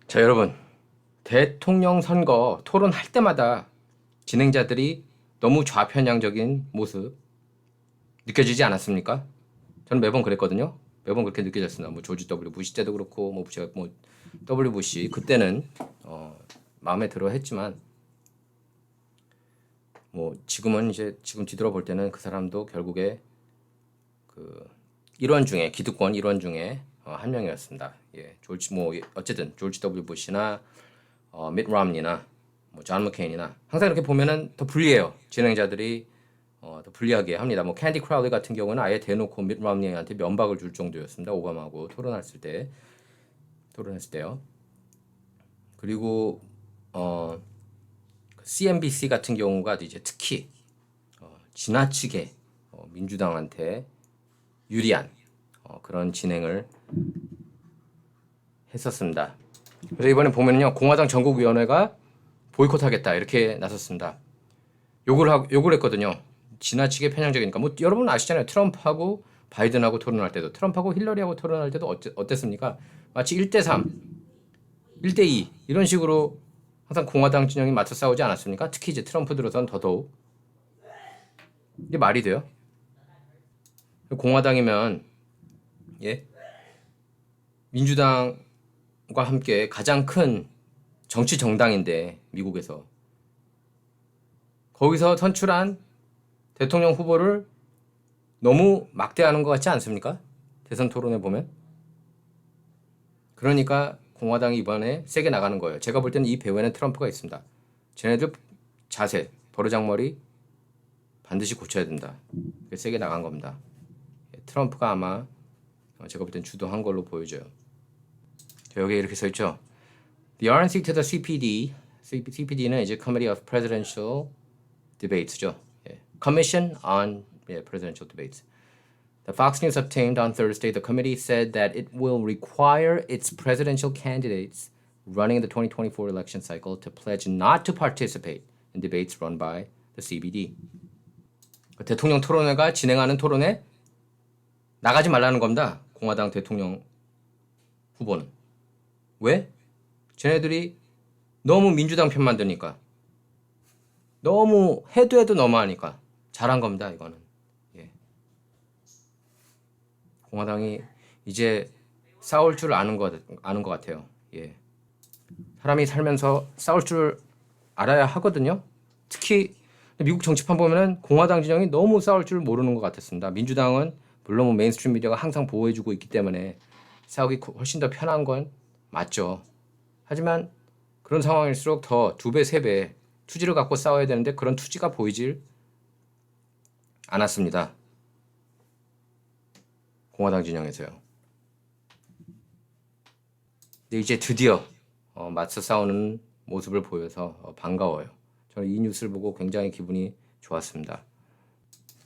자, 여러분. 대통령 선거 토론할 때마다 진행자들이 너무 좌편향적인 모습 느껴지지 않았습니까? 저는 매번 그랬거든요. 매번 그렇게 느껴졌습니다. 뭐 조지 W 부시 때도 그렇고 뭐 W 부시 그때는 마음에 들어 했지만 뭐 지금은 이제 지금 뒤돌아볼 때는 그 사람도 결국에 그 일원 중에 기득권 일원 중에 한 명이었습니다. 예, 조지 뭐 어쨌든 조지 W 부시나 밋 롬니나 뭐존 머케인이나 항상 이렇게 보면은 더 불리해요. 진행자들이 더 불리하게 합니다. 뭐 캔디 크라우드 같은 경우는 아예 대놓고 밋 롬니한테 면박을 줄 정도였습니다. 오바마하고 토론했을 때요. 그리고 CNBC 같은 경우가 이제 특히 지나치게 민주당한테 유리한 그런 진행을 했었습니다. 그래서 이번에 보면요, 공화당 전국위원회가 보이콧하겠다 이렇게 나섰습니다. 욕을 했거든요. 지나치게 편향적이니까. 뭐 여러분 아시잖아요. 트럼프하고 바이든하고 토론할 때도, 트럼프하고 힐러리하고 토론할 때도 어땠습니까? 마치 1대3, 1대2 이런 식으로 항상 공화당 진영이 맞서 싸우지 않았습니까? 특히 이제 트럼프 들어선 더더욱. 이게 말이 돼요? 공화당이면 예? 민주당과 함께 가장 큰 정치 정당인데 미국에서 거기서 선출한 대통령 후보를 너무 막대하는 것 같지 않습니까? 대선 토론에 보면. 그러니까 공화당이 이번에 세게 나가는 거예요. 제가 볼 때는 이 배후에는 트럼프가 있습니다. 쟤네들 자세, 버르장머리 반드시 고쳐야 된다. 세게 나간 겁니다. 트럼프가 아마 제가 볼 땐 주도한 걸로 보여져요. 여기 이렇게 써 있죠. The RNC to the CPD. CPD는 이제 Committee of Presidential Debates죠. Commission on Presidential Debates. The Fox News obtained on Thursday, the committee said that it will require its presidential candidates running the 2024 election cycle to pledge not to participate in debates run by the CBD. 대통령 토론회가 진행하는 토론에 나가지 말라는 겁니다. 공화당 대통령 후보는. 왜? 쟤네들이 너무 민주당 편만 드니까. 너무 해도 너무하니까. 잘한 겁니다, 이거는. 예. 공화당이 이제 싸울 줄 아는 것 같아요. 예. 사람이 살면서 싸울 줄 알아야 하거든요. 특히 미국 정치판 보면은 공화당 진영이 너무 싸울 줄 모르는 것 같았습니다. 민주당은 물론 뭐 메인스트림 미디어가 항상 보호해주고 있기 때문에 싸우기 훨씬 더 편한 건 맞죠. 하지만 그런 상황일수록 더 2배, 3배 투지를 갖고 싸워야 되는데 그런 투지가 보이질 않았습니다. 공화당 진영에서요. 근데 이제 드디어 맞서 싸우는 모습을 보여서 반가워요. 저는 이 뉴스를 보고 굉장히 기분이 좋았습니다.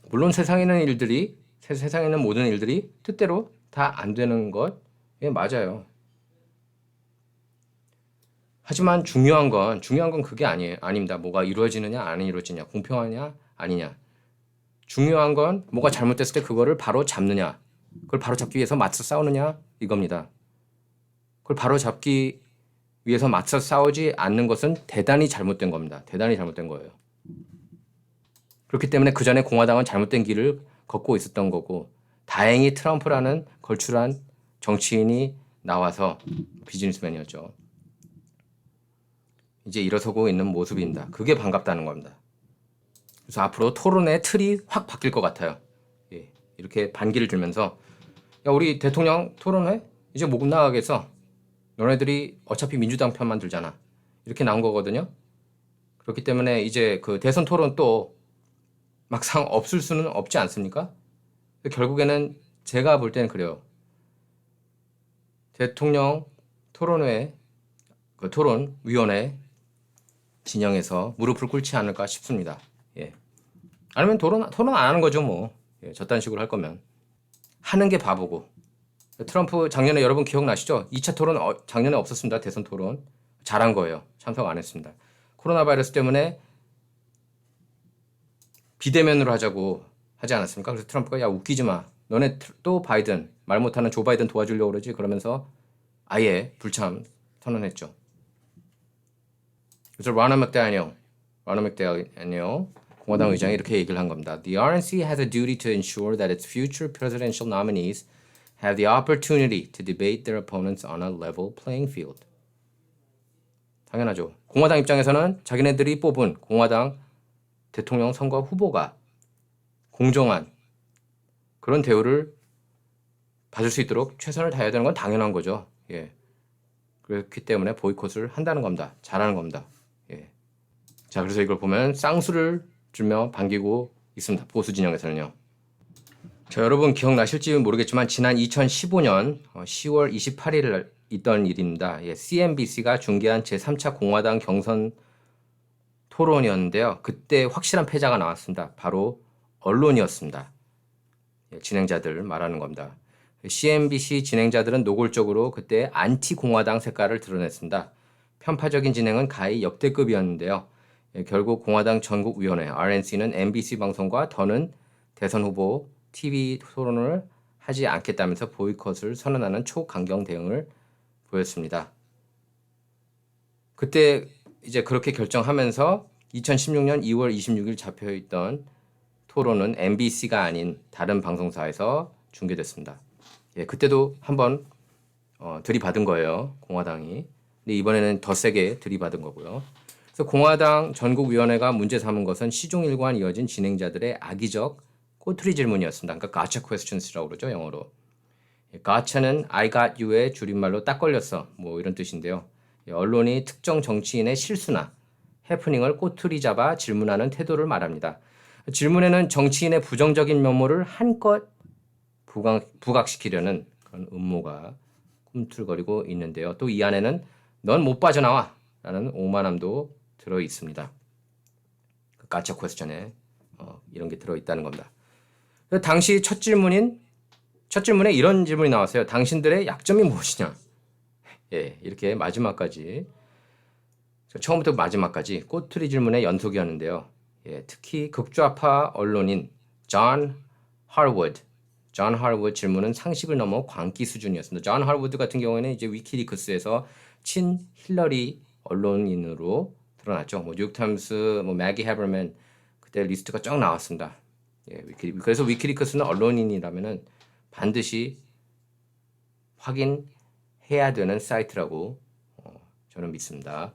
물론 세상에 있는 모든 일들이 뜻대로 다 안 되는 것, 예, 맞아요. 하지만 중요한 건 그게 아닙니다. 뭐가 이루어지느냐, 안 이루어지냐, 공평하냐, 아니냐. 중요한 건 뭐가 잘못됐을 때 그거를 바로 잡느냐, 그걸 바로 잡기 위해서 맞서 싸우느냐, 이겁니다. 그걸 바로 잡기 위해서 맞서 싸우지 않는 것은 대단히 잘못된 겁니다. 대단히 잘못된 거예요. 그렇기 때문에 그 전에 공화당은 잘못된 길을 걷고 있었던 거고, 다행히 트럼프라는 걸출한 정치인이 나와서 비즈니스맨이었죠. 이제 일어서고 있는 모습입니다. 그게 반갑다는 겁니다. 그래서 앞으로 토론의 틀이 확 바뀔 것 같아요. 예, 이렇게 반기를 들면서 야, 우리 대통령 토론회 이제 못 나가겠어. 너네들이 어차피 민주당 편만 들잖아. 이렇게 나온 거거든요. 그렇기 때문에 이제 그 대선 토론 또 막상 없을 수는 없지 않습니까? 결국에는 제가 볼 때는 그래요. 대통령 토론회, 그 토론위원회 진영에서 무릎을 꿇지 않을까 싶습니다. 예. 아니면 토론 안 하는 거죠, 뭐. 예, 저딴 식으로 할 거면. 하는 게 바보고. 트럼프 작년에 여러분 기억나시죠? 2차 토론 작년에 없었습니다. 대선 토론. 잘한 거예요. 참석 안 했습니다. 코로나 바이러스 때문에 비대면으로 하자고 하지 않았습니까? 그래서 트럼프가 야 웃기지 마. 너네 또 바이든 말 못하는 조 바이든 도와주려고 그러지? 그러면서 아예 불참 선언했죠. 그래서 라나 맥다니엘 공화당 의장이 이렇게 얘기를 한 겁니다. The RNC has a duty to ensure that its future presidential nominees have the opportunity to debate their opponents on a level playing field. 당연하죠. 공화당 입장에서는 자기네들이 뽑은 공화당 대통령 선거 후보가 공정한 그런 대우를 받을 수 있도록 최선을 다해야 되는 건 당연한 거죠. 예. 그렇기 때문에 보이콧을 한다는 겁니다. 잘하는 겁니다. 예. 자, 그래서 이걸 보면 쌍수를 들며 반기고 있습니다. 보수 진영에서는요. 자, 여러분 기억나실지 모르겠지만 지난 2015년 10월 28일 있던 일입니다. 예, CNBC가 중계한 제3차 공화당 경선 토론이었는데요. 그때 확실한 패자가 나왔습니다. 바로 언론이었습니다. 예, 진행자들 말하는 겁니다. CNBC 진행자들은 노골적으로 그때 안티 공화당 색깔을 드러냈습니다. 편파적인 진행은 가히 역대급이었는데요. 예, 결국 공화당 전국위원회 RNC는 MBC 방송과 더는 대선 후보 TV 토론을 하지 않겠다면서 보이콧을 선언하는 초강경 대응을 보였습니다. 그때 이제 그렇게 결정하면서 2016년 2월 26일 잡혀있던 토론은 MBC가 아닌 다른 방송사에서 중계됐습니다. 예, 그때도 한번 들이받은 거예요. 공화당이. 근데 이번에는 더 세게 들이받은 거고요. 그래서 공화당 전국위원회가 문제 삼은 것은 시종일관 이어진 진행자들의 악의적 꼬투리 질문이었습니다. 그러니까 gotcha questions라고 그러죠. 영어로. gotcha는 I got you의 줄임말로 딱 걸렸어. 뭐 이런 뜻인데요. 언론이 특정 정치인의 실수나 해프닝을 꼬투리 잡아 질문하는 태도를 말합니다. 질문에는 정치인의 부정적인 면모를 한껏 부각시키려는 그런 음모가 꿈틀거리고 있는데요. 또 이 안에는 넌 못 빠져나와 라는 오만함도 들어 있습니다. 가짜 퀘스천에 이런 게 들어 있다는 겁니다. 당시 첫 질문에 이런 질문이 나왔어요. 당신들의 약점이 무엇이냐? 예, 이렇게 마지막까지 처음부터 마지막까지 꼬투리 질문의 연속이었는데요. 예, 특히 극좌파 언론인 존 하워드 질문은 상식을 넘어 광기 수준이었습니다. 존 하워드 같은 경우에는 이제 위키리크스에서 친 힐러리 언론인으로 드러났죠. 뭐 뉴욕타임스, 뭐 매기 해버맨 그때 리스트가 쫙 나왔습니다. 예, 그래서 위키리크스는 언론인이라면은 반드시 확인해야 되는 사이트라고 저는 믿습니다.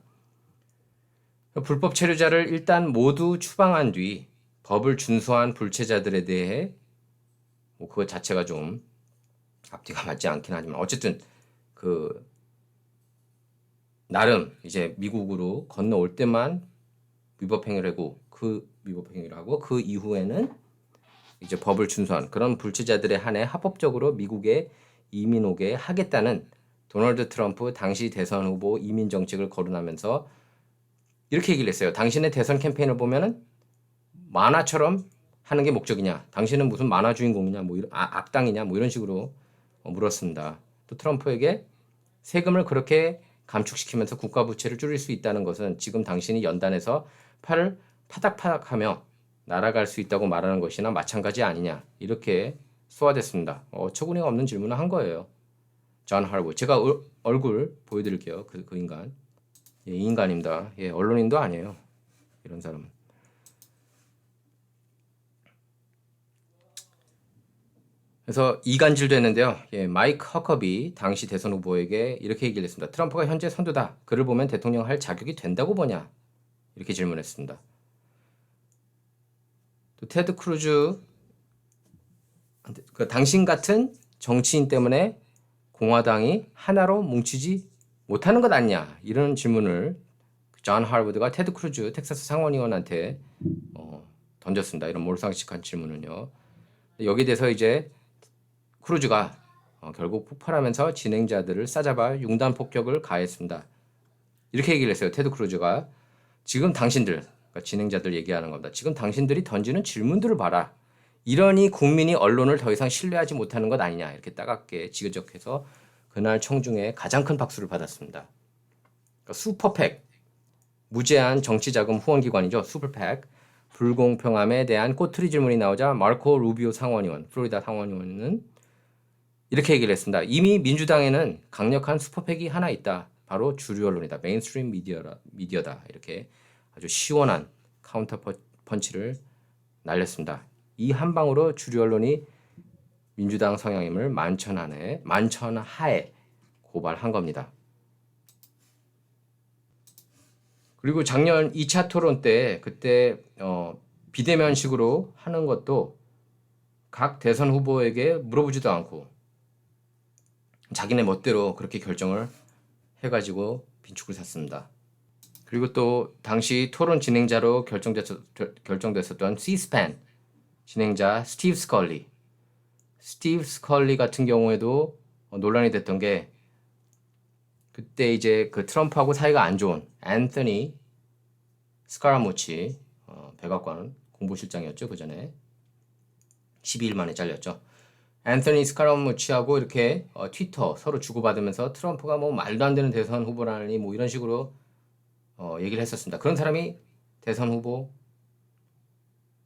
불법 체류자를 일단 모두 추방한 뒤 법을 준수한 불체자들에 대해 뭐 그것 자체가 좀 앞뒤가 맞지 않긴 하지만 어쨌든 그 나름 이제 미국으로 건너올 때만 위법행위를 하고 그 이후에는 이제 법을 준수한 그런 불체자들에 한해 합법적으로 미국에 이민 오게 하겠다는 도널드 트럼프 당시 대선 후보 이민 정책을 거론하면서 이렇게 얘기를 했어요. 당신의 대선 캠페인을 보면은 만화처럼 하는 게 목적이냐? 당신은 무슨 만화 주인공이냐? 뭐 이런 악당이냐? 뭐 이런 식으로 물었습니다. 또 트럼프에게 세금을 그렇게 감축시키면서 국가 부채를 줄일 수 있다는 것은 지금 당신이 연단에서 팔을 파닥파닥하며 날아갈 수 있다고 말하는 것이나 마찬가지 아니냐? 이렇게 쏘아댔습니다. 어처구니가 없는 질문을 한 거예요. 존 하워드. 제가 얼굴 보여드릴게요. 그 인간. 예, 이 인간입니다. 예, 언론인도 아니에요. 이런 사람은. 그래서 이간질도 했는데요. 예, 마이크 허커비 당시 대선 후보에게 이렇게 얘기를 했습니다. 트럼프가 현재 선두다. 그를 보면 대통령 할 자격이 된다고 보냐? 이렇게 질문했습니다. 또 테드 크루즈 당신 같은 정치인 때문에 공화당이 하나로 뭉치지 못하는 것 아니냐? 이런 질문을 존 하워드가 테드 크루즈 텍사스 상원의원한테 던졌습니다. 이런 몰상식한 질문은요. 여기에 대해서 이제 크루즈가 결국 폭발하면서 진행자들을 싸잡아 융단 폭격을 가했습니다. 이렇게 얘기를 했어요. 테드 크루즈가 지금 당신들, 그러니까 진행자들 얘기하는 겁니다. 지금 당신들이 던지는 질문들을 봐라. 이러니 국민이 언론을 더 이상 신뢰하지 못하는 것 아니냐. 이렇게 따갑게 지그적해서 그날 청중에 가장 큰 박수를 받았습니다. 그러니까 슈퍼팩, 무제한 정치자금 후원기관이죠. 슈퍼팩, 불공평함에 대한 꼬투리 질문이 나오자 마르코 루비오 상원의원, 플로리다 상원의원은 이렇게 얘기를 했습니다. 이미 민주당에는 강력한 슈퍼팩이 하나 있다. 바로 주류 언론이다. 메인스트림 미디어다. 이렇게 아주 시원한 카운터 펀치를 날렸습니다. 이 한 방으로 주류 언론이 민주당 성향임을 만천하에 고발한 겁니다. 그리고 작년 2차 토론 때 그때 비대면식으로 하는 것도 각 대선 후보에게 물어보지도 않고 자기네 멋대로 그렇게 결정을 해가지고 빈축을 샀습니다. 그리고 또 당시 토론 진행자로 결정됐었던 C-SPAN 진행자 스티브 스컬리 같은 경우에도 논란이 됐던 게 그때 이제 그 트럼프하고 사이가 안 좋은 앤서니 스카라무치 백악관 공보실장이었죠. 그 전에 12일 만에 잘렸죠. 앤서니 스카라무치하고 이렇게 트위터 서로 주고받으면서 트럼프가 뭐 말도 안 되는 대선 후보라니 뭐 이런 식으로 얘기를 했었습니다. 그런 사람이 대선 후보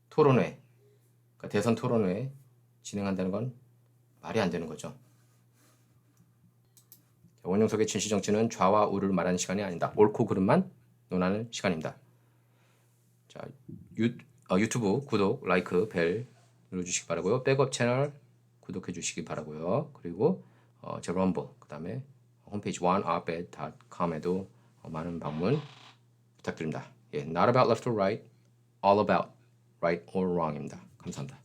토론회, 그러니까 대선 토론회 진행한다는 건 말이 안 되는 거죠. 원영석의 진실정치는 좌와 우를 말하는 시간이 아니다. 옳고 그름만 논하는 시간입니다. 자, 유튜브 구독, 라이크, 벨 눌러주시기 바라고요. 백업 채널 구독해 주시기 바라고요. 그리고 제 럼버, 그 다음에 홈페이지 oneoped.com에도 많은 방문 부탁드립니다. 예, not about left or right, all about right or wrong입니다. 감사합니다.